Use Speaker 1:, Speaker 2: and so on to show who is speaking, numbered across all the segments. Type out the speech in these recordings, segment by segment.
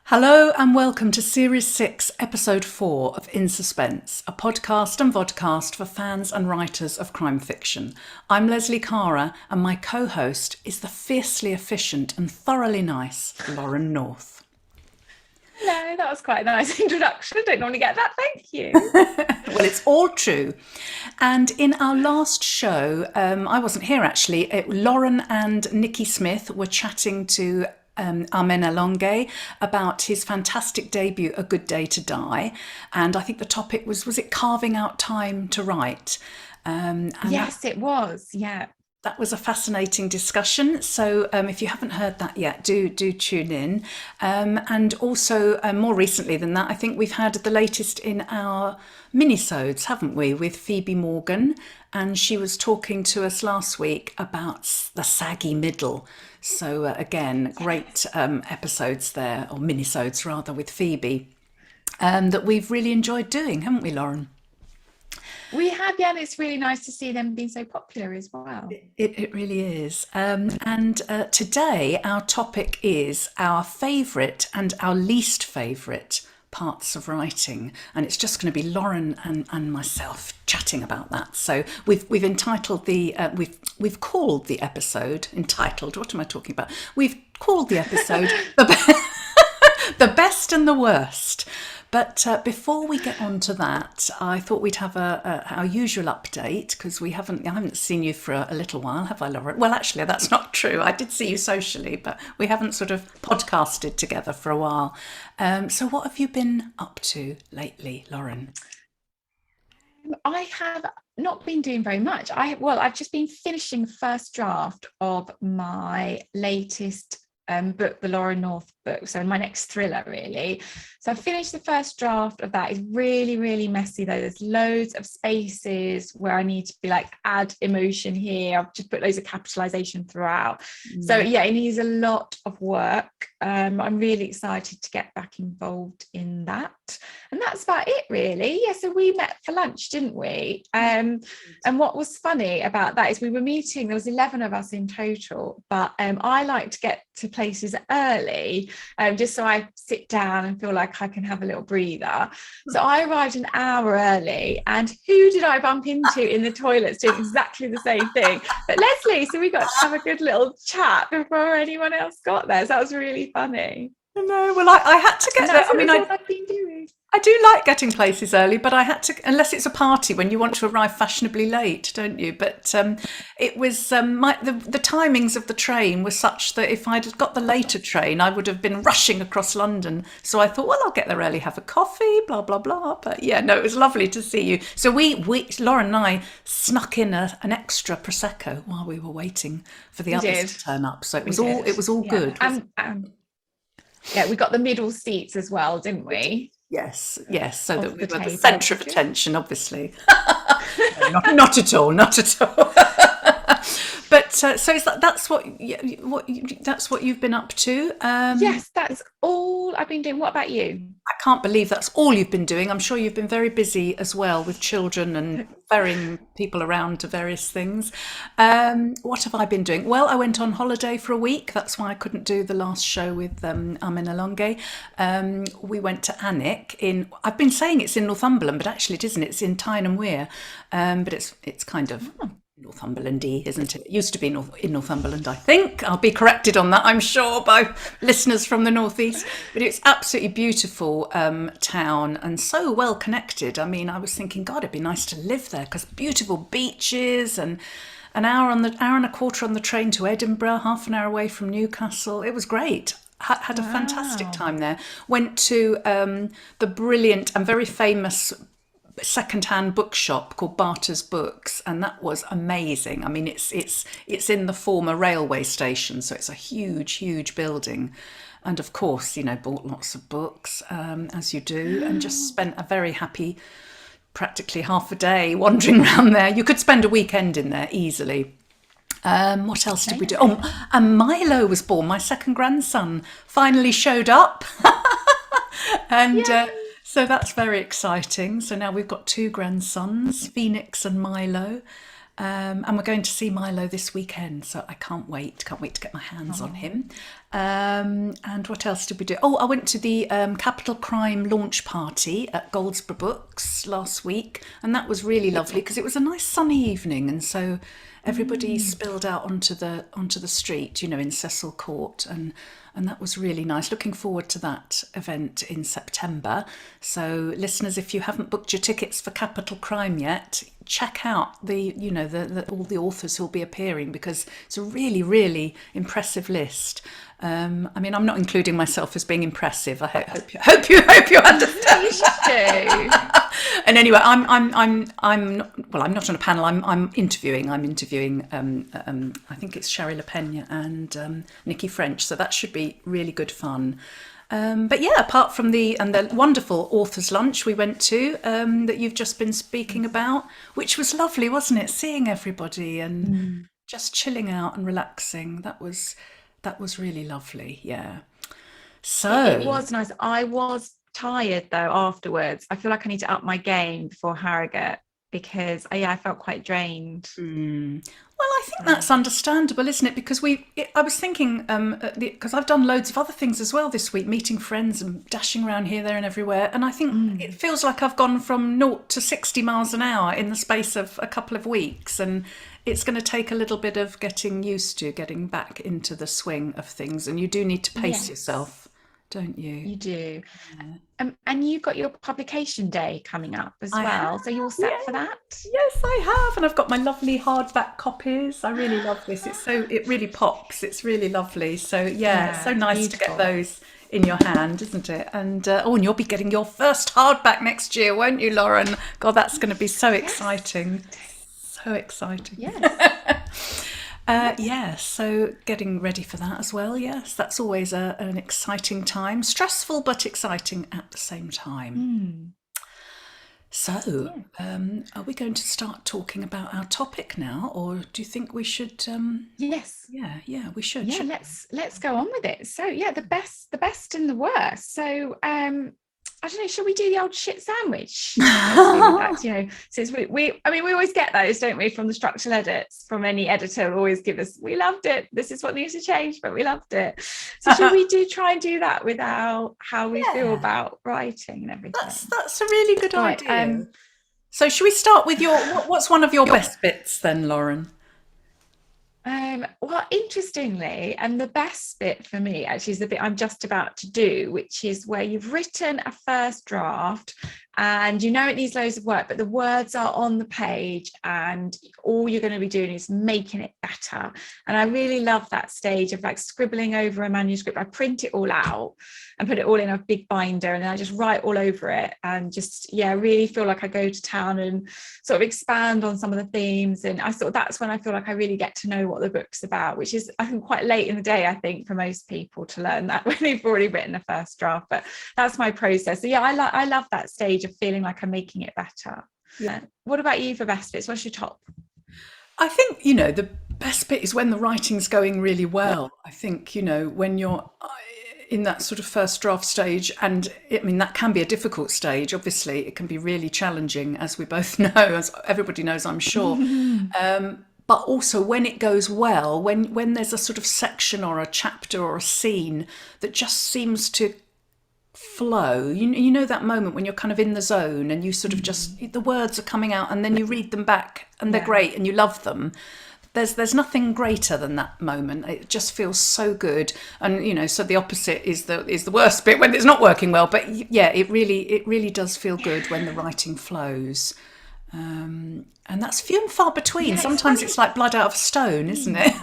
Speaker 1: Hello and welcome to Series 6, Episode 4 of In Suspense, a podcast and vodcast for fans and writers of crime fiction. I'm Lesley and my co-host is the fiercely efficient and thoroughly nice Lauren North.
Speaker 2: Hello, that was quite a nice introduction. I don't normally get that, thank you.
Speaker 1: Well, it's all true. And in our last show, I wasn't here actually, Lauren and Nikki Smith were chatting to Amen Alonge about his fantastic debut, A Good Day to Die. And I think the topic was it carving out time to write?
Speaker 2: Yes, it was, yeah.
Speaker 1: That was a fascinating discussion. So if you haven't heard that yet, do tune in. And also more recently than that, I think we've had the latest in our minisodes, haven't we, with Phoebe Morgan. And she was talking to us last week about the saggy middle. So again, great episodes there, or minisodes rather, with Phoebe that we've really enjoyed doing, haven't we, Lauren?
Speaker 2: We have, yeah, and it's really nice to see them being so popular as well.
Speaker 1: It really is. And today our topic is our favourite and our least favourite parts of writing, and it's just going to be Lauren and myself chatting about that. So we've entitled we've called the episode entitled. What am I talking about? We've called the episode the best and the worst. But before we get on to that, I thought we'd have our usual update, because I haven't seen you for a little while, have I, Lauren? Well, actually, that's not true. I did see you socially, but we haven't sort of podcasted together for a while. So what have you been up to lately, Lauren?
Speaker 2: I have not been doing very much. I've just been finishing the first draft of my latest book, the Lauren North book, so my next thriller really. So I finished the first draft of that. It's really, really messy though. There's loads of spaces where I need to be like, add emotion here. I've just put loads of capitalization throughout. So yeah, it needs a lot of work. I'm really excited to get back involved in that. And that's about it really. Yeah, so we met for lunch, didn't we? And what was funny about that is we were meeting, there was 11 of us in total, but I like to get to places early, just so I sit down and feel like I can have a little breather. So I arrived an hour early, and who did I bump into in the toilets doing exactly the same thing? But Lesley, so we got to have a good little chat before anyone else got there. So that was really funny.
Speaker 1: No, well, I had to get there. I mean,
Speaker 2: what I've been doing.
Speaker 1: I do like getting places early, but I had to, unless it's a party when you want to arrive fashionably late, don't you? But it was the timings of the train were such that if I'd got the later train, I would have been rushing across London. So I thought, well, I'll get there early, have a coffee, blah blah blah. But yeah, no, it was lovely to see you. So we Lauren and I snuck in an extra prosecco while we were waiting for the others to turn up. So it was all good.
Speaker 2: Yeah, we got the middle seats as well, didn't we?
Speaker 1: Yes, so that we were the centre of attention, obviously. No, not at all. But so is that's what you've been up to?
Speaker 2: Yes, that's all I've been doing. What about you?
Speaker 1: I can't believe that's all you've been doing. I'm sure you've been very busy as well with children and ferrying people around to various things. What have I been doing? Well, I went on holiday for a week. That's why I couldn't do the last show with Amen Alonge. We went to Alnwick I've been saying it's in Northumberland, but actually it isn't. It's in Tyne and Wear. But it's kind of Northumberland-y, isn't it? It used to be in Northumberland, I think. I'll be corrected on that, I'm sure, by listeners from the northeast. But it's absolutely beautiful town and so well connected. I mean, I was thinking, God, it'd be nice to live there because beautiful beaches and an hour and a quarter on the train to Edinburgh, half an hour away from Newcastle. It was great. Had a fantastic time there. Went to the brilliant and very famous second-hand bookshop called Barter's Books, and that was amazing. I mean, it's in the former railway station, so it's a huge building. And of course, bought lots of books, as you do, and just spent a very happy, practically half a day wandering around there. You could spend a weekend in there easily. What else did we do? Oh, and Milo was born. My second grandson finally showed up. And so that's very exciting. So now we've got two grandsons, Phoenix and Milo. And we're going to see Milo this weekend. So I can't wait to get my hands on him. And what else did we do? Oh, I went to the Capital Crime launch party at Goldsborough Books last week, and that was really lovely because it was a nice sunny evening, and so everybody spilled out onto the street, in Cecil Court, and that was really nice. Looking forward to that event in September. So, listeners, if you haven't booked your tickets for Capital Crime yet, check out the all the authors who'll be appearing, because it's a really, really impressive list. I mean, I'm not including myself as being impressive. I hope you understand.
Speaker 2: You should do.
Speaker 1: And anyway, I'm not on a panel. I'm interviewing. I think it's Shari LaPena and Nikki French. So that should be really good fun. But yeah, apart from the wonderful authors' lunch we went to, that you've just been speaking about, which was lovely, wasn't it? Seeing everybody and just chilling out and relaxing. That was really lovely. Yeah. So
Speaker 2: It was nice. I was tired though afterwards. I feel like I need to up my game before Harrogate, because I felt quite drained.
Speaker 1: Well, I think that's understandable, isn't it? Because I was thinking, because I've done loads of other things as well this week, meeting friends and dashing around here, there, and everywhere. And I think it feels like I've gone from 0 to 60 miles an hour in the space of a couple of weeks. And it's going to take a little bit of getting used to getting back into the swing of things. And you do need to pace yourself, don't you?
Speaker 2: You do. And you've got your publication day coming up as
Speaker 1: I
Speaker 2: well.
Speaker 1: have,
Speaker 2: So you're all set for that?
Speaker 1: Yes, I have, and I've got my lovely hardback copies. I really love this. It really pops. It's really lovely. So yeah, it's so nice to get those in your hand, isn't it? And and you'll be getting your first hardback next year, won't you, Lauren? God, that's going to be so exciting. So exciting.
Speaker 2: Yes.
Speaker 1: So getting ready for that as well. Yes, that's always an exciting time. Stressful but exciting at the same time. So, are we going to start talking about our topic now, or do you think we should?
Speaker 2: Yes.
Speaker 1: Yeah, we should.
Speaker 2: Yeah, let's go on with it. So yeah, the best and the worst. So I don't know, shall we do the old shit sandwich? Since we always get those, don't we, from the structural edits, from any editor will always give us, we loved it, this is what needs to change, but we loved it. So should we try and do that without how we feel about writing and everything?
Speaker 1: That's a really good idea. So should we start with what's one of your best bits then, Lauren?
Speaker 2: Well, interestingly, and the best bit for me actually is the bit I'm just about to do, which is where you've written a first draft and you know it needs loads of work, but the words are on the page and all you're going to be doing is making it better. And I really love that stage of like scribbling over a manuscript. I print it all out and put it all in a big binder, and then I just write all over it and just really feel like I go to town and sort of expand on some of the themes. And I thought that's when I feel like I really get to know what the book's about, which is I think quite late in the day, I think, for most people to learn that when they've already written a first draft. But that's my process. So yeah, I love that stage of feeling like I'm making it better. Yeah. What about you for best bits? What's your top?
Speaker 1: I think the best bit is when the writing's going really well. I think when you're in that sort of first draft stage, and I mean that can be a difficult stage. Obviously, it can be really challenging, as we both know, as everybody knows, I'm sure. But also when it goes well, when there's a sort of section or a chapter or a scene that just seems to flow, you know that moment when you're kind of in the zone and you sort of just, the words are coming out and then you read them back and they're great and you love them. There's nothing greater than that moment. It just feels so good. And so the opposite is the worst bit, when it's not working well. But yeah, it really does feel good when the writing flows. And that's few and far between. Sometimes it's like blood out of a stone, isn't it?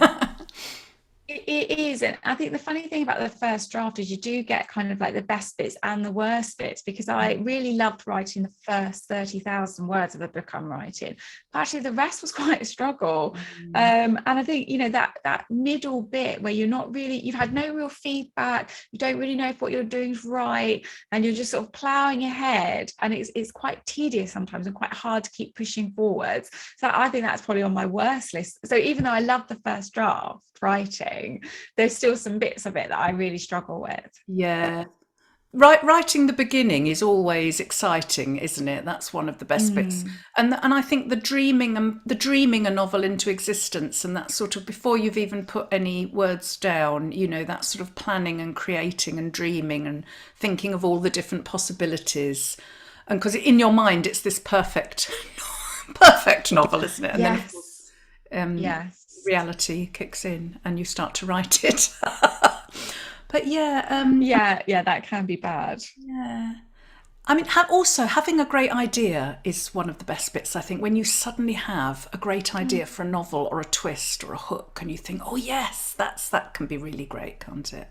Speaker 2: It is. And I think the funny thing about the first draft is you do get kind of like the best bits and the worst bits, because I really loved writing the first 30,000 words of the book I'm writing. But actually the rest was quite a struggle. And I think, that middle bit where you've had no real feedback, you don't really know if what you're doing is right, and you're just sort of ploughing ahead, and it's quite tedious sometimes and quite hard to keep pushing forwards. So I think that's probably on my worst list. So even though I love the first draft writing, there's still some bits of it that I really struggle with.
Speaker 1: Yeah, Writing the beginning is always exciting, isn't it? That's one of the best bits.
Speaker 2: Mm,
Speaker 1: And I think the dreaming a novel into existence, and that sort of before you've even put any words down, that sort of planning and creating and dreaming and thinking of all the different possibilities. And because in your mind it's this perfect perfect novel, isn't it? And then of course
Speaker 2: yes,
Speaker 1: um,
Speaker 2: yes.
Speaker 1: reality kicks in and you start to write it. But yeah,
Speaker 2: Yeah, that can be bad.
Speaker 1: yeah. I mean, also having a great idea is one of the best bits, I think, when you suddenly have a great idea for a novel or a twist or a hook and you think, oh, yes, that can be really great, can't it?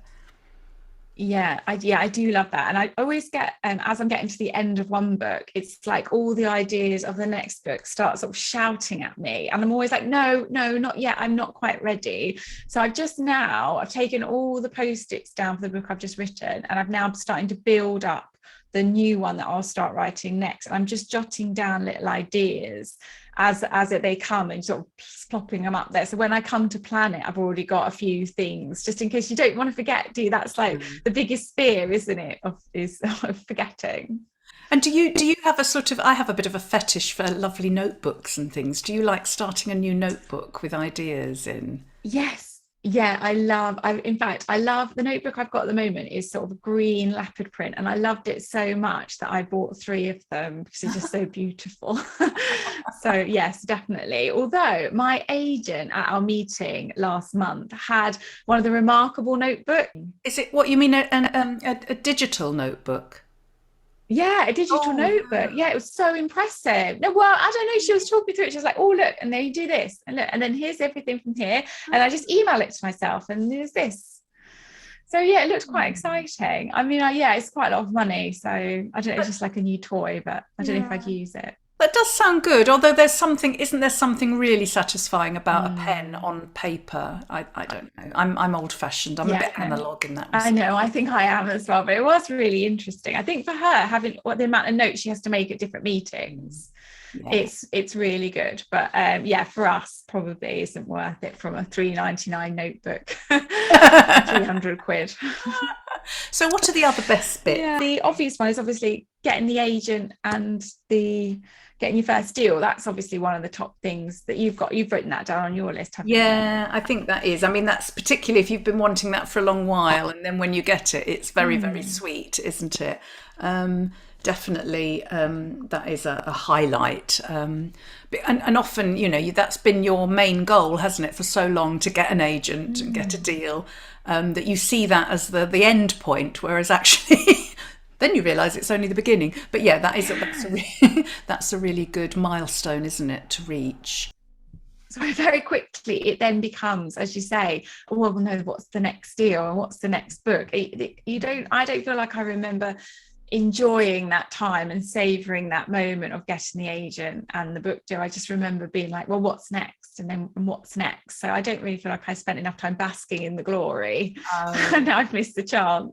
Speaker 2: Yeah, I do love that. And I always get, as I'm getting to the end of one book, it's like all the ideas of the next book start sort of shouting at me. And I'm always like, no, no, not yet. I'm not quite ready. So I've taken all the post-its down for the book I've just written, and I've now starting to build up the new one that I'll start writing next. And I'm just jotting down little ideas as they come and sort of plopping them up there. So when I come to plan it, I've already got a few things just in case you don't want to forget, do you? That's like the biggest fear, isn't it? Of forgetting.
Speaker 1: And do you have a sort of, I have a bit of a fetish for lovely notebooks and things. Do you like starting a new notebook with ideas in?
Speaker 2: Yes. Yeah, I love the notebook I've got at the moment is sort of a green leopard print, and I loved it so much that I bought three of them because it's just so beautiful. So yes, definitely. Although my agent at our meeting last month had one of the remarkable notebooks.
Speaker 1: Is it what you mean, a digital notebook?
Speaker 2: Yeah, a digital
Speaker 1: Oh,
Speaker 2: notebook.
Speaker 1: yeah.
Speaker 2: Yeah, it was so impressive. No, well, I don't know. She was talking through it. She was like, "Oh, look, and then you do this, and look, and then here's everything from here." And I just email it to myself, and there's this. So yeah, it looked quite exciting. I mean, yeah, it's quite a lot of money. So I don't know. It's
Speaker 1: But
Speaker 2: just like a new toy, but I don't know if I'd
Speaker 1: yeah.
Speaker 2: use it.
Speaker 1: That does sound good, although isn't there something really satisfying about a pen
Speaker 2: Mm,
Speaker 1: on paper? I don't know. I'm old fashioned. I'm a
Speaker 2: yeah,
Speaker 1: bit analog in that
Speaker 2: I
Speaker 1: respect.
Speaker 2: know. I think I am as well. But it was really interesting. I think for her, having what the amount of notes she has to make at different meetings,
Speaker 1: Yeah.
Speaker 2: it's really good. But yeah, for us probably isn't worth it from a 3.99 notebook. 300 quid.
Speaker 1: So what are the other best bits?
Speaker 2: Yeah, the obvious one is obviously getting the agent and the getting your first deal. That's obviously one of the top things that you've written that down on your list, haven't you?
Speaker 1: Yeah, I think that is. I mean, that's particularly if you've been wanting that for a long while, and then when you get it, it's very, very
Speaker 2: Mm,
Speaker 1: sweet, isn't it? Um, Definitely, that is a highlight. And often, that's been your main goal, hasn't it, for so long to get an agent and get a
Speaker 2: mm.
Speaker 1: deal, that you see that as the end point, whereas actually then you realise it's only the beginning. But yeah, that's a really good milestone, isn't it, to reach?
Speaker 2: So very quickly it then becomes, as you say, oh, well, no, what's the next deal and what's the next book? I don't feel like I remember enjoying that time and savoring that moment of getting the agent and the book deal. I just remember being like, well, what's next? And what's next? So I don't really feel like I spent enough time basking in the glory. And now I've missed the chance.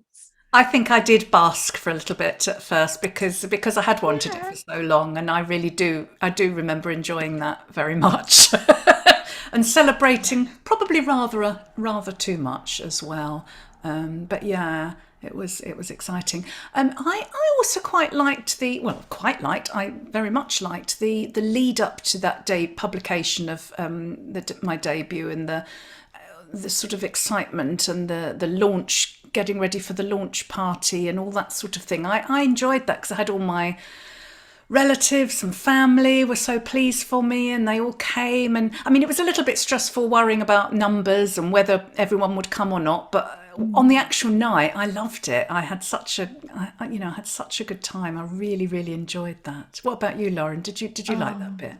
Speaker 1: I think I did bask for a little bit at first because I had wanted it
Speaker 2: Yeah.
Speaker 1: for so long, and I do remember enjoying that very much, and celebrating probably rather too much as well. But yeah, it was exciting. I also I very much liked the lead up to that day publication of my debut, and the sort of excitement and the launch, getting ready for the launch party and all that sort of thing. I enjoyed that because I had all my relatives and family were so pleased for me, and they all came. And I mean, it was a little bit stressful worrying about numbers and whether everyone would come or not, but on the
Speaker 2: Mm.
Speaker 1: actual night I loved it. I had such a I had such a good time. I really, really enjoyed that. What about you, Lauren? Did you like that
Speaker 2: Oh.
Speaker 1: bit?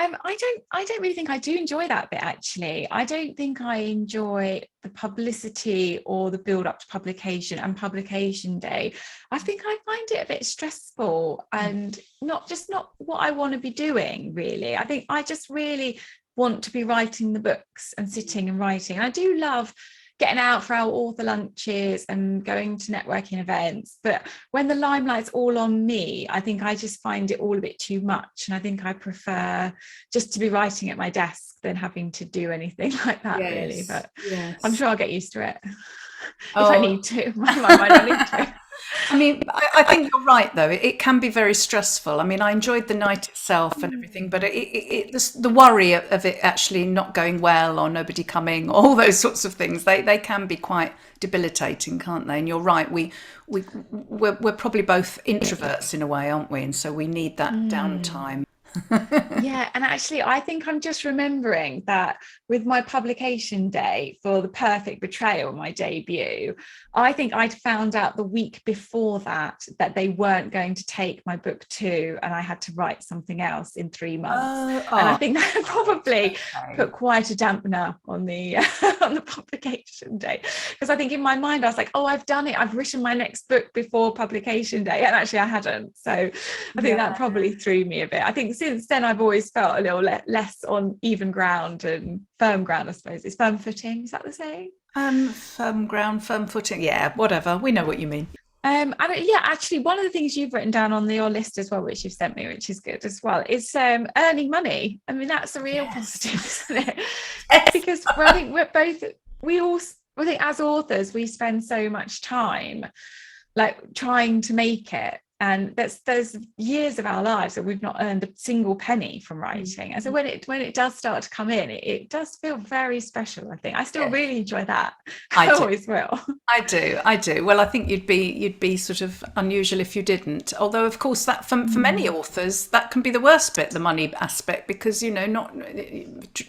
Speaker 2: I don't really think I do enjoy that bit actually. I don't think I enjoy the publicity or the build up to publication and publication day. I think I find it a bit stressful and not what I want to be doing really. I think I just really want to be writing the books and sitting and writing. And I do love getting out for our author lunches and going to networking events. But when the limelight's all on me, I think I just find it all a bit too much. And I think I prefer just to be writing at my desk than having to do anything like that, really.
Speaker 1: Yes,
Speaker 2: But I'm
Speaker 1: yes.
Speaker 2: sure I'll get used to it. if I
Speaker 1: Oh.
Speaker 2: need to. I might not need to.
Speaker 1: I mean, I think you're right, though. It can be very stressful. I mean, I enjoyed the night itself and everything, but the worry of it actually not going well or nobody coming, all those sorts of things, they can be quite debilitating, can't they? And you're right, we're probably both introverts in a way, aren't we? And so we need that downtime.
Speaker 2: Yeah, and actually, I think I'm just remembering that with my publication day for The Perfect Betrayal, my debut, I think I'd found out the week before that they weren't going to take my book 2, and I had to write something else in 3 months. And I
Speaker 1: Oh,
Speaker 2: think that probably
Speaker 1: okay.
Speaker 2: put quite a dampener on the on the publication day, because I think in my mind I was like, oh, I've done it, I've written my next book before publication day, and actually I hadn't. So I think that
Speaker 1: Yeah.
Speaker 2: probably threw me a bit. I think since then I've always felt a little less on even ground and firm ground, I suppose. It's firm footing, is that the saying?
Speaker 1: Firm ground, firm footing. Yeah, whatever. We know what you mean.
Speaker 2: Yeah, actually, one of the things you've written down on your list as well, which you've sent me, which is good as well, is earning money. I mean, that's a real
Speaker 1: Yes.
Speaker 2: positive, isn't it?
Speaker 1: Yes.
Speaker 2: Because I think I think as authors, we spend so much time like trying to make it, and there's years of our lives that we've not earned a single penny from writing, and so when it does start to come in, it does feel very special. I think I still
Speaker 1: Yes.
Speaker 2: really enjoy that.
Speaker 1: I
Speaker 2: I
Speaker 1: do.
Speaker 2: always will.
Speaker 1: I do. Well, I think you'd be sort of unusual if you didn't. Although, of course, that for many authors, that can be the worst bit, the money aspect, because not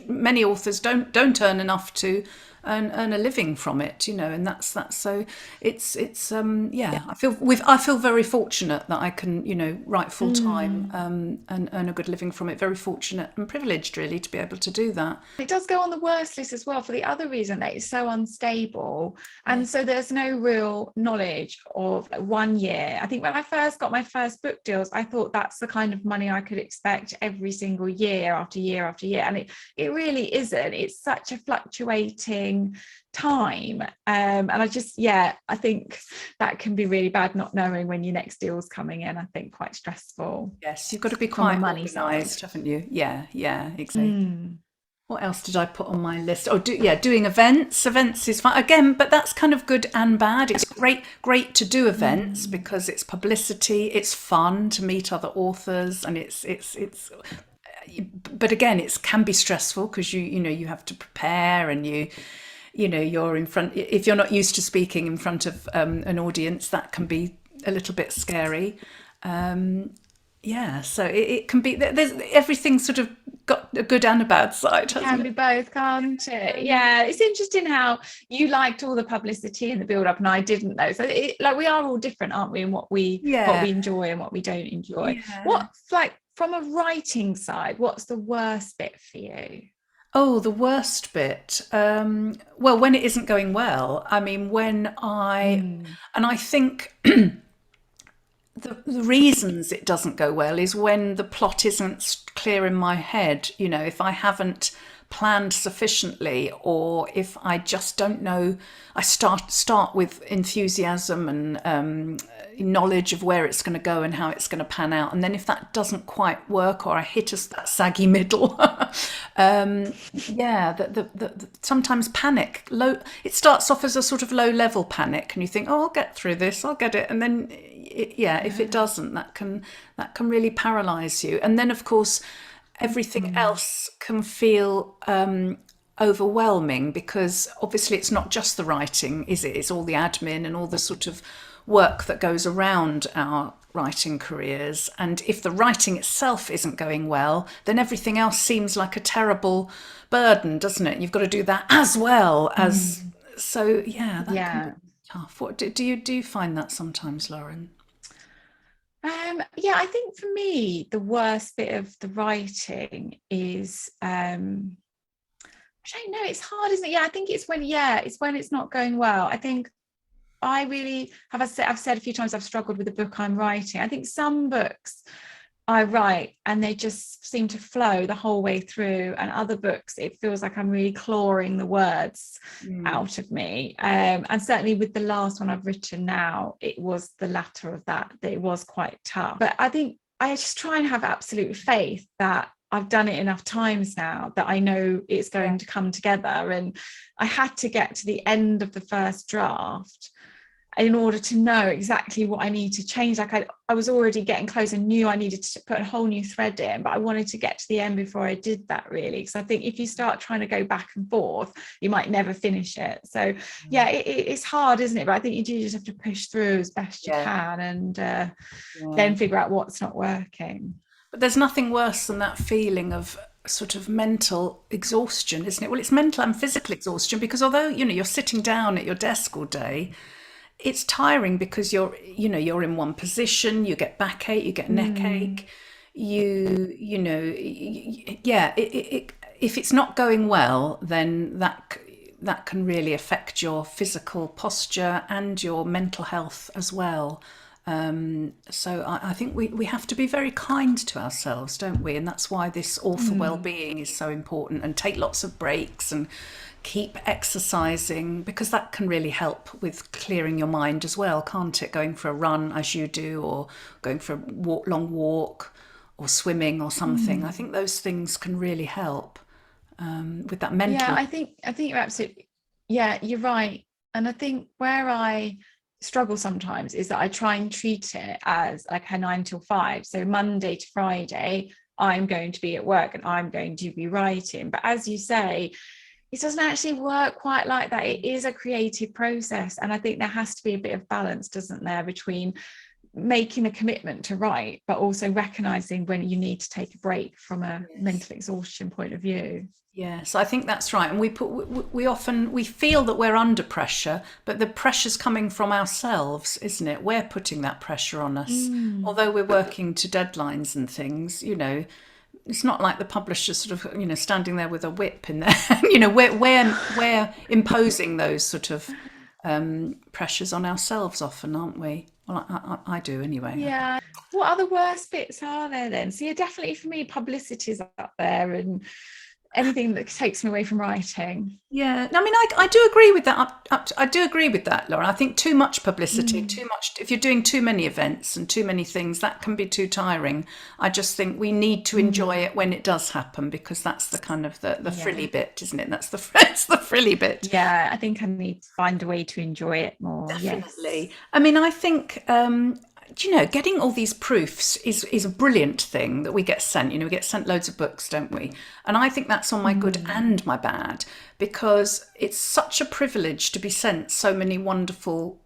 Speaker 1: many authors don't earn enough to earn a living from it. And that's so it's yeah. I feel very fortunate that I can write full time and earn a good living from it. Very fortunate and privileged, really, to be able to do that.
Speaker 2: It does go on the worst list as well for the other reason that it's so unstable.
Speaker 1: Yeah.
Speaker 2: And so there's no real knowledge of like 1 year. I think when I first got my first book deals, I thought that's the kind of money I could expect every single year after year after year. And it really isn't. It's such a fluctuating time. And I think that can be really bad, not knowing when your next deal's coming in. I think quite stressful
Speaker 1: Yes, you've got to be
Speaker 2: from a
Speaker 1: quite
Speaker 2: money side.
Speaker 1: organised, haven't you? Yeah, yeah, exactly.
Speaker 2: Mm.
Speaker 1: What else did I put on my list? Oh, doing events. Events is fun again, but that's kind of good and bad. It's great to do events because it's publicity. It's fun to meet other authors, and it's. But again, it can be stressful because you have to prepare, and you're in front. If you're not used to speaking in front of an audience, that can be a little bit scary. Yeah, so it can be. There's everything sort of got a good and a bad side,
Speaker 2: Can
Speaker 1: hasn't
Speaker 2: be
Speaker 1: it?
Speaker 2: both, can't it? Yeah, it's interesting how you liked all the publicity and the build up, and I didn't though. So like we are all different, aren't we? In what
Speaker 1: Yeah,
Speaker 2: we enjoy and what we don't enjoy.
Speaker 1: yeah.
Speaker 2: What's like from a writing side? What's the worst bit for you?
Speaker 1: Oh, the worst bit. Well, when it isn't going well. I mean,
Speaker 2: Mm.
Speaker 1: and I think the reasons it doesn't go well is when the plot isn't clear in my head. If I haven't planned sufficiently, or if I just don't know. I start with enthusiasm and knowledge of where it's going to go and how it's going to pan out, and then if that doesn't quite work, or I hit that saggy middle, yeah, sometimes panic. It starts off as a sort of low level panic, and you think, oh, I'll get through this, I'll get it, and then if it doesn't, that can really paralyze you. And then, of course, everything else can feel overwhelming, because obviously it's not just the writing, is it? It's all the admin and all the sort of work that goes around our writing careers. And if the writing itself isn't going well, then everything else seems like a terrible burden, doesn't it? You've got to do that as well as. So yeah, that can be
Speaker 2: Yeah.
Speaker 1: tough. What do you find that sometimes, Lauren?
Speaker 2: Yeah, I think for me, the worst bit of the writing is I don't know, it's hard, isn't it? Yeah, I think it's when it's not going well. I think I really I've said a few times I've struggled with the book I'm writing. I think some books I write and they just seem to flow the whole way through, and other books it feels like I'm really clawing the words out of me. And certainly with the last one I've written now, it was the latter of that it was quite tough. But I think I just try and have absolute faith that I've done it enough times now that I know it's going to come together. And I had to get to the end of the first draft in order to know exactly what I need to change. Like I was already getting close and knew I needed to put a whole new thread in, but I wanted to get to the end before I did that, really, because I think if you start trying to go back and forth, you might never finish it. So yeah, it's hard, isn't it? But I think you do just have to push through as best you can, and then figure out what's not working.
Speaker 1: But there's nothing worse than that feeling of sort of mental exhaustion, isn't it? Well, it's mental and physical exhaustion, because although, you're sitting down at your desk all day, it's tiring because you're in one position, you get backache, you get neck ache, if it's not going well, then that can really affect your physical posture and your mental health as well. So I think we have to be very kind to ourselves, don't we? And that's why this author well-being is so important, and take lots of breaks and keep exercising, because that can really help with clearing your mind as well, can't it? Going for a run as you do, or going for a long walk, or swimming or something. I think those things can really help with that mental.
Speaker 2: Yeah, I think you're absolutely, you're right. And I think where I struggle sometimes is that I try and treat it as like a 9 till 5. So Monday to Friday, I'm going to be at work and I'm going to be writing. But as you say, it doesn't actually work quite like that. It is a creative process. And I think there has to be a bit of balance, doesn't there, between making a commitment to write, but also recognizing when you need to take a break from a mental exhaustion point of view.
Speaker 1: Yes, I think that's right. And we often feel that we're under pressure, but the pressure's coming from ourselves, isn't it? We're putting that pressure on us. Although we're working to deadlines and things, it's not like the publisher's sort of, standing there with a whip in there. We're imposing those sort of pressures on ourselves often, aren't we? Well, I do anyway.
Speaker 2: Yeah. What other worst bits are there then? So definitely for me, publicity's up there, and anything that takes me away from writing.
Speaker 1: Yeah, I mean, I do agree with that. I do agree with that, Lauren. I think too much publicity, too much. If you're doing too many events and too many things, that can be too tiring. I just think we need to enjoy it when it does happen, because that's the kind of the frilly bit, isn't it? That's the frilly bit.
Speaker 2: Yeah, I think I need to find a way to enjoy it more.
Speaker 1: Definitely.
Speaker 2: Yes.
Speaker 1: I mean, I think getting all these proofs is a brilliant thing that we get sent. We get sent loads of books, don't we? And I think that's on my good and my bad, because it's such a privilege to be sent so many wonderful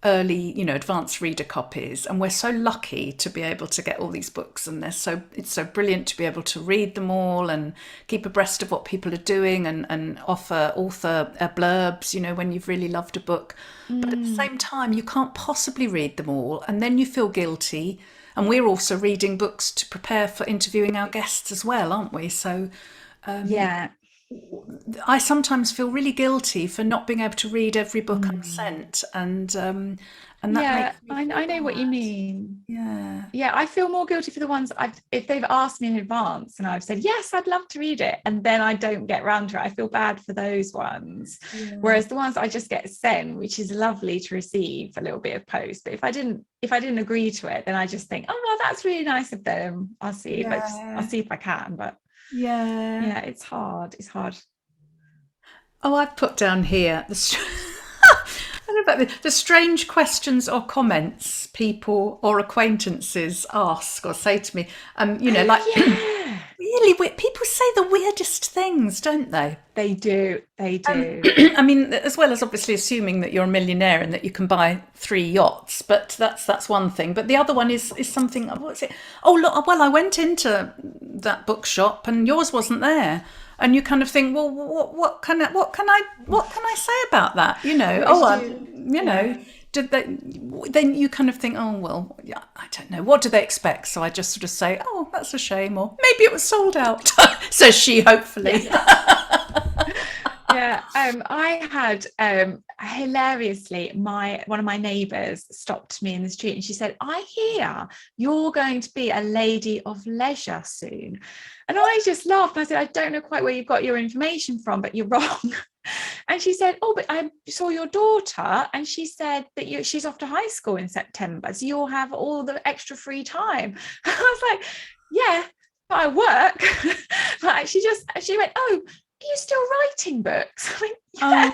Speaker 1: early, advanced reader copies, and we're so lucky to be able to get all these books, and it's so brilliant to be able to read them all and keep abreast of what people are doing, and offer author blurbs, when you've really loved a book. But at the same time, you can't possibly read them all, and then you feel guilty. And we're also reading books to prepare for interviewing our guests as well, aren't we? So I sometimes feel really guilty for not being able to read every book I'm sent, and that makes me feel
Speaker 2: I know what you
Speaker 1: bad.
Speaker 2: mean.
Speaker 1: Yeah,
Speaker 2: I feel more guilty for the ones if they've asked me in advance and I've said yes, I'd love to read it, and then I don't get round to it. I feel bad for those ones. Whereas the ones I just get sent, which is lovely to receive a little bit of post, but if I didn't agree to it, then I just think, oh well, that's really nice of them. I'll see if I can, but
Speaker 1: yeah.
Speaker 2: it's hard.
Speaker 1: Oh, I've put down here I don't know about the strange questions or comments people or acquaintances ask or say to me. Really weird. People say the weirdest things, don't they?
Speaker 2: They do.
Speaker 1: I mean, as well as obviously assuming that you're a millionaire and that you can buy 3 yachts, but that's one thing. But the other one is something. What's it? Oh, look. Well, I went into that bookshop and yours wasn't there. And you kind of think, well, what can I say about that? Did they? Then you kind of think, oh well, yeah, I don't know. What do they expect? So I just sort of say, oh, that's a shame, or maybe it was sold out. Says she, hopefully.
Speaker 2: I had hilariously one of my neighbours stopped me in the street and she said, I hear you're going to be a lady of leisure soon. And I just laughed. I said, I don't know quite where you've got your information from, but you're wrong. And she said, oh, but I saw your daughter and she said that she's off to high school in September, so you'll have all the extra free time. I was like, yeah, I work. But she went, oh, are you still writing books? I went, yeah,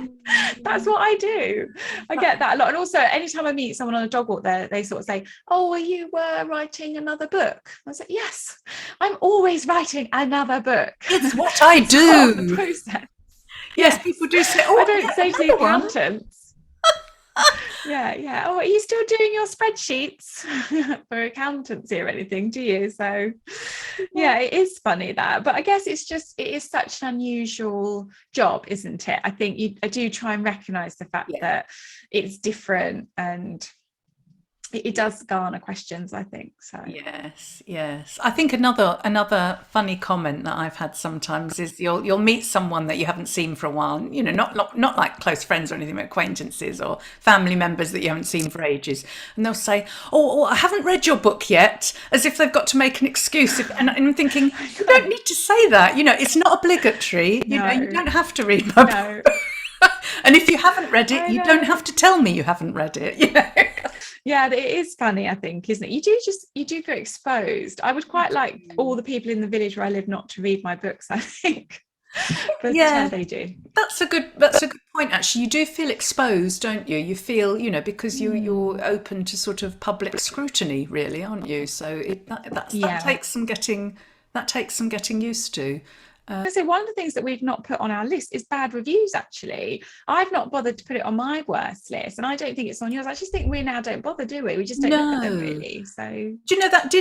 Speaker 2: that's what I do. I get that a lot. And also, anytime I meet someone on a dog walk, they sort of say, oh, are you writing another book? I was like, yes, I'm always writing another book.
Speaker 1: It's what I
Speaker 2: It's part of
Speaker 1: do.
Speaker 2: the process.
Speaker 1: Yes, people do say, oh,
Speaker 2: I don't
Speaker 1: yeah,
Speaker 2: say to the
Speaker 1: another one.
Speaker 2: accountants. Yeah. Oh, are you still doing your spreadsheets for accountancy or anything? Do you? So, yeah, it is funny that. But I guess it is such an unusual job, isn't it? I think I do try and recognise the fact that it's different, and it does garner questions, I think. So
Speaker 1: Yes. I think another funny comment that I've had sometimes is you'll meet someone that you haven't seen for a while, you know, not like close friends or anything, but acquaintances or family members that you haven't seen for ages, and they'll say, "Oh, I haven't read your book yet," as if they've got to make an excuse. And I'm thinking, you don't need to say that. You know, it's not obligatory. You know, you don't have to read my book. And if you haven't read it, you don't have to tell me you haven't read it. You know.
Speaker 2: Yeah, it is funny, I think, isn't it? You do get exposed. I would quite like all the people in the village where I live not to read my books, I think. But they do.
Speaker 1: That's a good point, actually. You do feel exposed, don't you? You feel, you know, because you're open to sort of public scrutiny, really, aren't you? So that takes some getting used to.
Speaker 2: So one of the things that we've not put on our list is bad reviews. Actually, I've not bothered to put it on my worst list, and I don't think it's on yours. I just think we now don't bother, do we? We just don't look at them really. So
Speaker 1: do you know that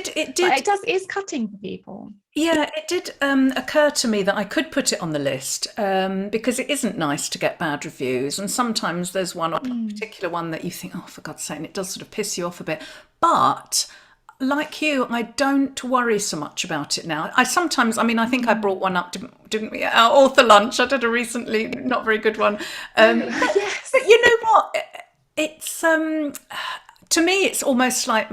Speaker 2: is cutting for people.
Speaker 1: Yeah, it did occur to me that I could put it on the list because it isn't nice to get bad reviews, and sometimes there's one particular one that you think, oh, for God's sake, and it does sort of piss you off a bit, but. Like you, I don't worry so much about it now. I think I brought one up, didn't we? Our author lunch. I did a recently, not very good one.
Speaker 2: Yes.
Speaker 1: But you know what? It's to me, it's almost like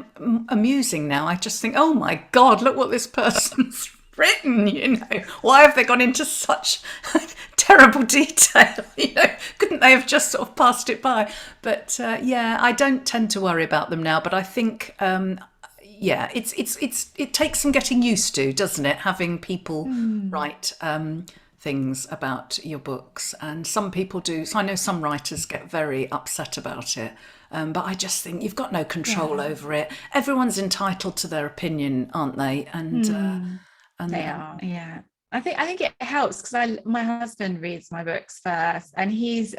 Speaker 1: amusing now. I just think, oh my God, look what this person's written. You know, why have they gone into such terrible detail? You know, couldn't they have just sort of passed it by? But I don't tend to worry about them now. But I think. It takes some getting used to, doesn't it? Having people write things about your books, and some people do. So I know some writers get very upset about it, but I just think you've got no control over it. Everyone's entitled to their opinion, aren't they? And
Speaker 2: they are, yeah. I think it helps because my husband reads my books first, and he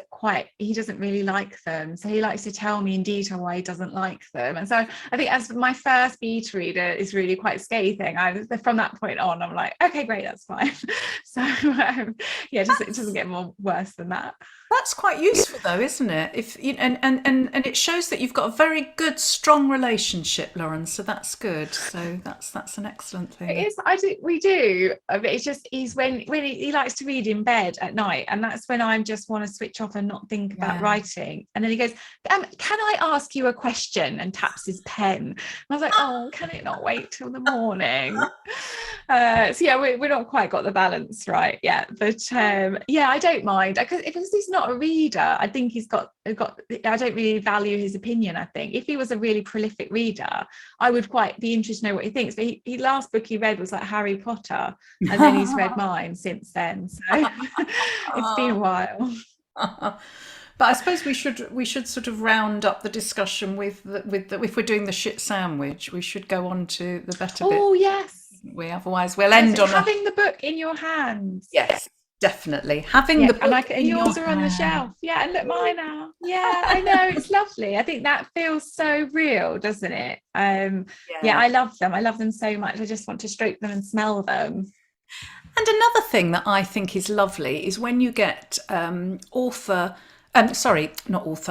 Speaker 2: doesn't really like them, so he likes to tell me in detail why he doesn't like them. And so I think as my first beta reader is really quite scathing, from that point on I'm like, okay, great, that's fine. So it doesn't get more worse than that.
Speaker 1: That's quite useful, though, isn't it? If you and it shows that you've got a very good, strong relationship, Lauren. So that's good. So that's an excellent thing.
Speaker 2: It is. We do. But it's just he's when he likes to read in bed at night, and that's when I just want to switch off and not think about writing. And then he goes, "Can I ask you a question?" and taps his pen. And I was like, "Oh, can it not wait till the morning?" We're not quite got the balance right yet, but I don't mind because he's not a reader. I think he's got I don't really value his opinion. I think if he was a really prolific reader, I would quite be interested to know what he thinks. But he last book he read was like Harry Potter, and then he's read mine since then. So it's been a while.
Speaker 1: But I suppose we should sort of round up the discussion with if we're doing the shit sandwich, we should go on to the better bit.
Speaker 2: Oh yes.
Speaker 1: Otherwise we'll end on
Speaker 2: having the book in your hands.
Speaker 1: Yes, definitely. Having the book
Speaker 2: and yours are on the shelf. Yeah, and look, mine are. Yeah, I know, it's lovely. I think that feels so real, doesn't it? I love them. I love them so much. I just want to stroke them and smell them.
Speaker 1: And another thing that I think is lovely is when you get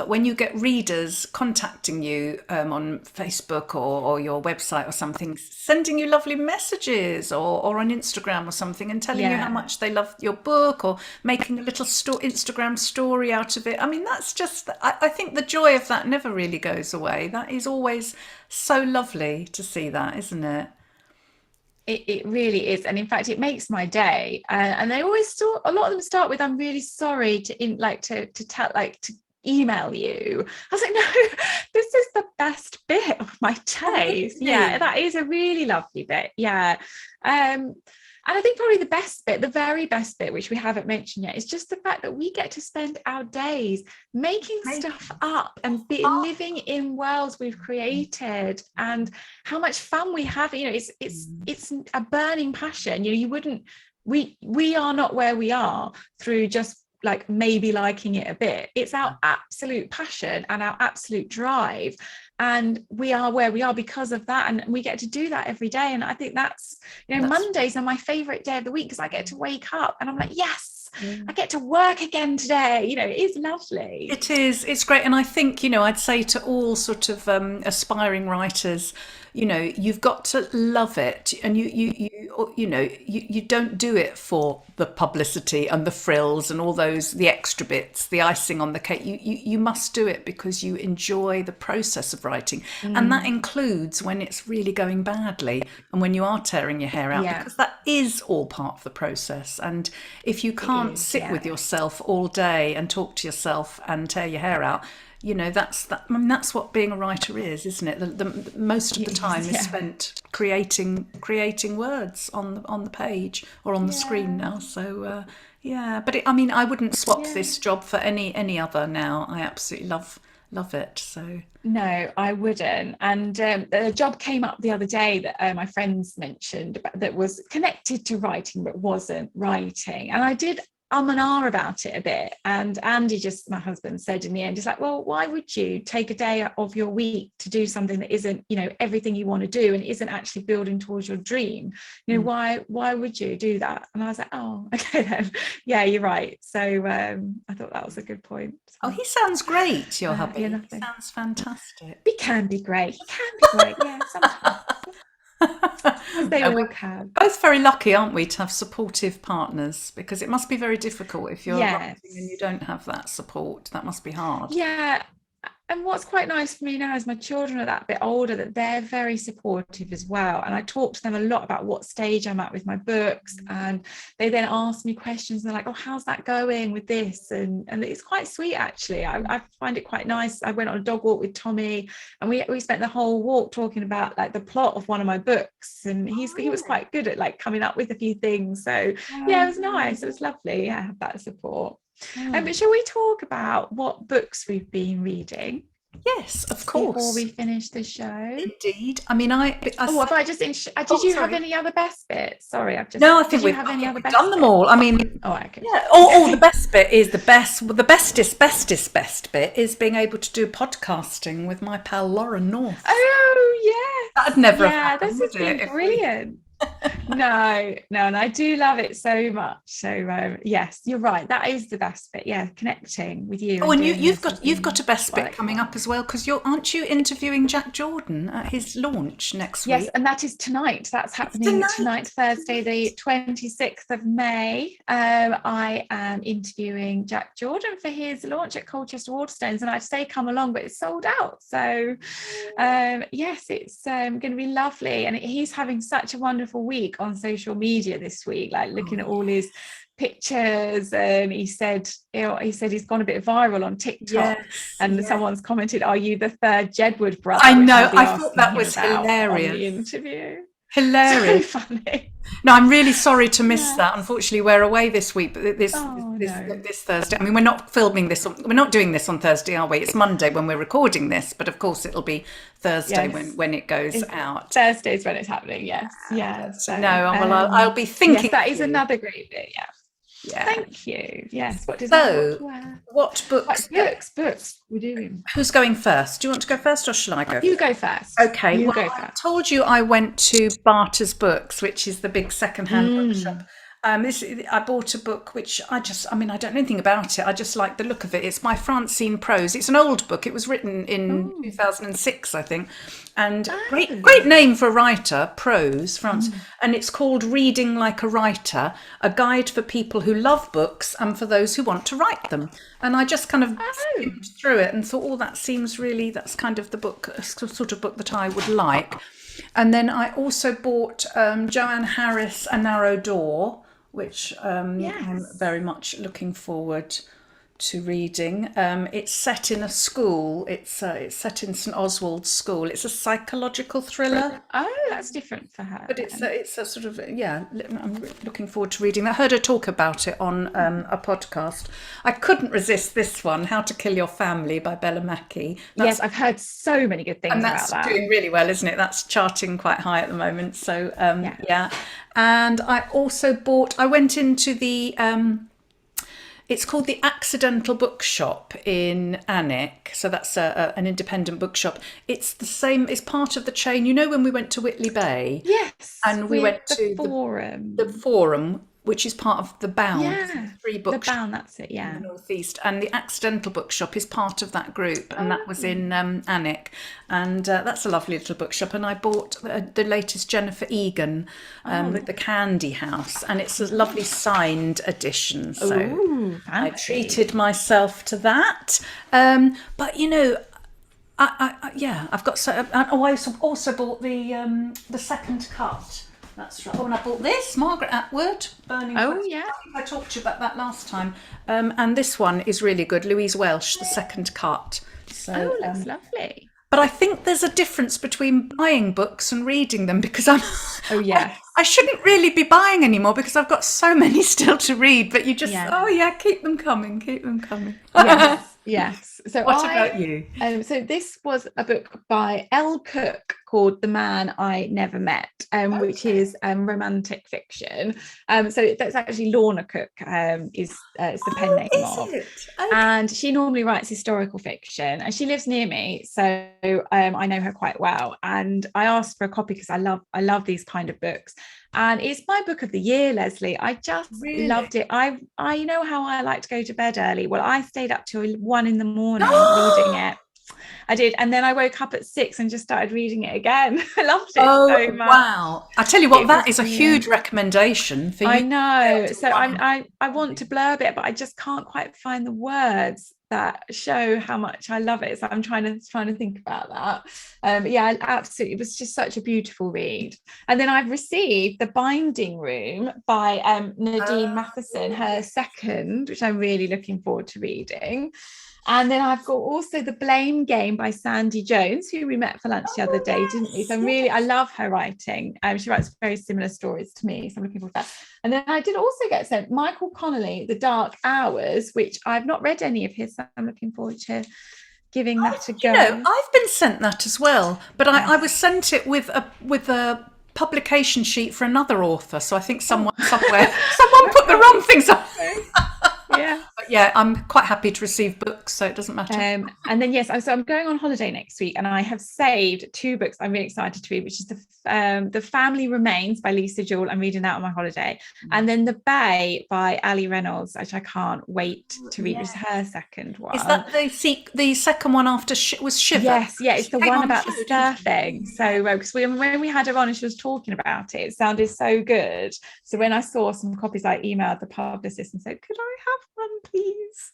Speaker 1: when you get readers contacting you on Facebook or your website or something, sending you lovely messages or on Instagram or something and telling you how much they love your book or making a little Instagram story out of it. I mean, that's just, I think the joy of that never really goes away. That is always so lovely to see that, isn't it?
Speaker 2: It really is, and in fact it makes my day, and they always a lot of them start with, "I'm really sorry to email you." I was like, no, this is the best bit of my taste. Yeah,
Speaker 1: Really?
Speaker 2: that is a really lovely bit. Yeah. And I think probably the best bit, the very best bit, which we haven't mentioned yet, is just the fact that we get to spend our days making stuff up and living in worlds we've created, and how much fun we have. You know, it's a burning passion. You know, you wouldn't, we are not where we are through just like maybe liking it a bit. It's our absolute passion and our absolute drive, and we are where we are because of that, and we get to do that every day. And I think that's, you know, Mondays are my favorite day of the week because I get to wake up and I'm like, yes, I get to work again today. You know, it is lovely.
Speaker 1: It is. It's great. And I think, I'd say to all sort of aspiring writers, you've got to love it. And you don't do it for the publicity and the frills and all those, the extra bits, the icing on the cake. You must do it because you enjoy the process of writing. And that includes when it's really going badly and when you are tearing your hair out, because that is all part of the process. And if you can't sit with yourself all day and talk to yourself and tear your hair out, that's what being a writer is, isn't it? The most of the time is spent creating words on the page or on the screen now. So but I wouldn't swap this job for any other now. I absolutely love it. So
Speaker 2: no, I wouldn't. And a job came up the other day that my friends mentioned that was connected to writing but wasn't writing, and I did and ah about it a bit. And Andy, just my husband, said in the end, he's like, well, why would you take a day of your week to do something that isn't, everything you want to do and isn't actually building towards your dream? Why would you do that? And I was like, oh, okay then. Yeah, you're right. So I thought that was a good point. So,
Speaker 1: oh, he sounds great, your hubby.
Speaker 2: He
Speaker 1: sounds fantastic.
Speaker 2: He can be great. Yeah, sometimes. As they all can.
Speaker 1: Both very lucky, aren't we, to have supportive partners, because it must be very difficult if you're writing and you don't have that support. That must be hard.
Speaker 2: Yeah. And what's quite nice for me now is my children are that bit older, that they're very supportive as well. And I talk to them a lot about what stage I'm at with my books. And they then ask me questions. And they're like, oh, how's that going with this? And it's quite sweet, actually. I find it quite nice. I went on a dog walk with Tommy, and we spent the whole walk talking about like the plot of one of my books. And he was quite good at like coming up with a few things. So yeah, it was nice. It was lovely. I had that support. But shall we talk about what books we've been reading?
Speaker 1: Yes, of course.
Speaker 2: Before we finish the show.
Speaker 1: Indeed. I mean, did
Speaker 2: you have any other best bits? Sorry,
Speaker 1: No, I think we've done them all. I mean,
Speaker 2: okay.
Speaker 1: Yeah, the best bit is the best bit is being able to do podcasting with my pal Lauren North.
Speaker 2: Oh, yeah.
Speaker 1: That'd never have happened,
Speaker 2: this has been brilliant. No, and I do love it so much. So yes, you're right. That is the best bit. Yeah, connecting with you.
Speaker 1: Oh, and you've got a best bit coming up as well, because aren't you interviewing Jack Jordan at his launch next week?
Speaker 2: Yes, and that is tonight. That's happening tonight, Thursday, the 26th of May. I am interviewing Jack Jordan for his launch at Colchester Waterstones, and I'd say come along, but it's sold out. So yes, it's going to be lovely, and he's having such a wonderful week on social media this week, like looking at all his pictures, and he said he's gone a bit viral on TikTok, someone's commented, are you the third Jedward brother?
Speaker 1: I know, I thought that was hilarious.
Speaker 2: On the interview.
Speaker 1: Hilarious.
Speaker 2: So funny.
Speaker 1: No, I'm really sorry to miss that. Unfortunately, we're away this week, but this Thursday. I mean, we're not filming this. We're not doing this on Thursday, are we? It's Monday when we're recording this, but of course it'll be Thursday when it goes out.
Speaker 2: Thursday's when it's happening. Yes,
Speaker 1: So, I'll be thinking.
Speaker 2: Yes, that is another great bit. Yeah. Thank you. Yes. What books we're doing?
Speaker 1: Who's going first? Do you want to go first, or shall I go?
Speaker 2: You go first.
Speaker 1: Okay. I told you I went to Barter's Books, which is the big second-hand bookshop. I bought a book which I don't know anything about it. I just like the look of it. It's by Francine Prose. It's an old book. It was written in 2006, I think. And great name for a writer, Prose, and it's called Reading Like a Writer, a guide for people who love books and for those who want to write them. And I just kind of skimmed through it and thought, that's kind of the book, sort of book that I would like. And then I also bought Joanne Harris, A Narrow Door, which I'm very much looking forward to reading. It's set in a school. It's set in St Oswald's School. It's a psychological thriller.
Speaker 2: Oh, that's different for her
Speaker 1: But
Speaker 2: then.
Speaker 1: it's a sort of, yeah, I'm looking forward to reading that. I heard her talk about it on a podcast. I couldn't resist this one, How to Kill Your Family by Bella Mackie.
Speaker 2: Yes, I've heard so many good things
Speaker 1: And
Speaker 2: about
Speaker 1: that's
Speaker 2: that.
Speaker 1: doing really well, isn't it? That's charting quite high at the moment. So,
Speaker 2: Yeah.
Speaker 1: yeah. And I went into it's called the Accidental Bookshop in Alnwick. So that's an independent bookshop. It's the same, it's part of the chain. You know, when we went to Whitley Bay
Speaker 2: Yes,
Speaker 1: and we
Speaker 2: with
Speaker 1: went
Speaker 2: the
Speaker 1: to
Speaker 2: forum.
Speaker 1: the Forum, which is part of the Bound,
Speaker 2: Yeah,
Speaker 1: three
Speaker 2: the
Speaker 1: bookshops
Speaker 2: Bound, that's it,
Speaker 1: in
Speaker 2: yeah.
Speaker 1: the northeast, and the Accidental Bookshop is part of that group, and that was in Alnwick, and that's a lovely little bookshop. And I bought the latest Jennifer Egan, the Candy House, and it's a lovely signed edition. So
Speaker 2: Ooh,
Speaker 1: I
Speaker 2: fancy.
Speaker 1: treated myself to that. But you know, yeah, I've got so. Oh, I also bought the second cut. That's right. Oh, and I bought this, Margaret Atwood, Burning.
Speaker 2: Oh, yeah.
Speaker 1: I think I talked to you about that last time. And this one is really good, Louise Welsh, the second cut. So,
Speaker 2: Oh, looks lovely.
Speaker 1: but I think there's a difference between buying books and reading them, because
Speaker 2: Oh, yes.
Speaker 1: I shouldn't really be buying anymore because I've got so many still to read. But you just,
Speaker 2: Yeah.
Speaker 1: oh yeah, keep them coming, keep them coming.
Speaker 2: Yes, yes. So
Speaker 1: What about you?
Speaker 2: So this was a book by Elle Cook called The Man I Never Met, which is romantic fiction. So that's actually Lorna Cook is it's the pen name of.
Speaker 1: Okay.
Speaker 2: And she normally writes historical fiction, and she lives near me, so I know her quite well. And I asked for a copy because I love these kind of books. And it's my book of the year, Lesley. I just loved it. I you know how I like to go to bed early. Well, I stayed up till 1 a.m. reading it. I did, and then I woke up at 6 and just started reading it again. I loved it so much.
Speaker 1: Wow! I tell you what, that is a huge recommendation for you.
Speaker 2: I know. So I want to blurb it, but I just can't quite find the words that show how much I love it. So I'm trying to think about that. Yeah, absolutely. It was just such a beautiful read. And then I've received The Binding Room by Nadine Matheson, her second, which I'm really looking forward to reading. And then I've got also The Blame Game by Sandy Jones, who we met for lunch the other day, didn't we? So I love her writing. She writes very similar stories to me, so I'm looking forward to that. And then I did also get sent Michael Connolly, The Dark Hours, which I've not read any of his, so I'm looking forward to giving that a go.
Speaker 1: You know, I've been sent that as well, but I was sent it with a publication sheet for another author. So I think someone somewhere put the wrong things on.
Speaker 2: Yeah.
Speaker 1: But yeah, I'm quite happy to receive books, so it doesn't matter.
Speaker 2: And then yes, so I'm going on holiday next week, and I have saved 2 books I'm really excited to read, which is the Family Remains by Lisa Jewell. I'm reading that on my holiday, and then The Bay by Ali Reynolds, which I can't wait to read. Which is her second one.
Speaker 1: Is that the second one after was Shiver?
Speaker 2: Yes, yeah, it's the one about the surfing. So because when we had her on and she was talking about it, it sounded so good. So when I saw some copies, I emailed the publicist and said, could I have one, please?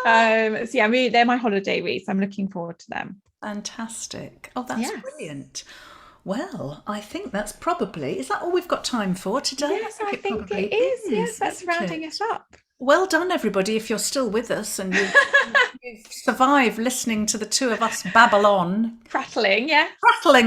Speaker 2: So yeah, they're my holiday reads. I'm looking forward to them.
Speaker 1: Fantastic. Oh, that's brilliant. Well, I think that's probably, is that all we've got time for today?
Speaker 2: Yes, I think it is. Yes, that's rounding us up.
Speaker 1: Well done, everybody, if you're still with us and you've survived listening to the two of us babble on.
Speaker 2: Prattling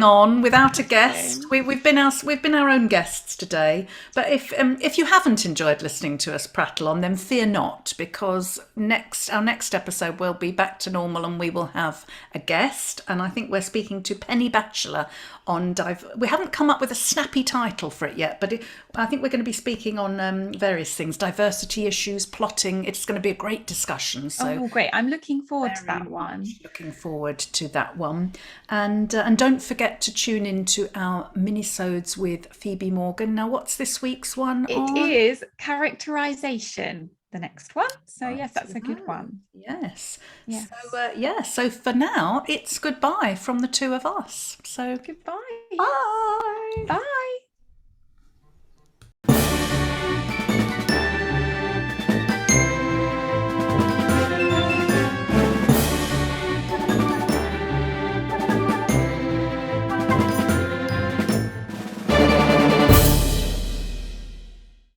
Speaker 1: on without a guest. We've been our own guests today. But if you haven't enjoyed listening to us prattle on, then fear not, because our next episode will be back to normal and we will have a guest. And I think we're speaking to Penny Batchelor on we haven't come up with a snappy title for it yet, but I think we're going to be speaking on various things, diversity issues, plotting. It's going to be a great discussion. So
Speaker 2: great! I'm looking forward to that one.
Speaker 1: Looking forward to that one, and don't forget to tune into our minisodes with Phoebe Morgan. Now, what's this week's one?
Speaker 2: It is characterization. The next one. So yes, that's a good one.
Speaker 1: Yes. So for now, it's goodbye from the two of us. So
Speaker 2: goodbye.
Speaker 1: Bye.
Speaker 2: Bye.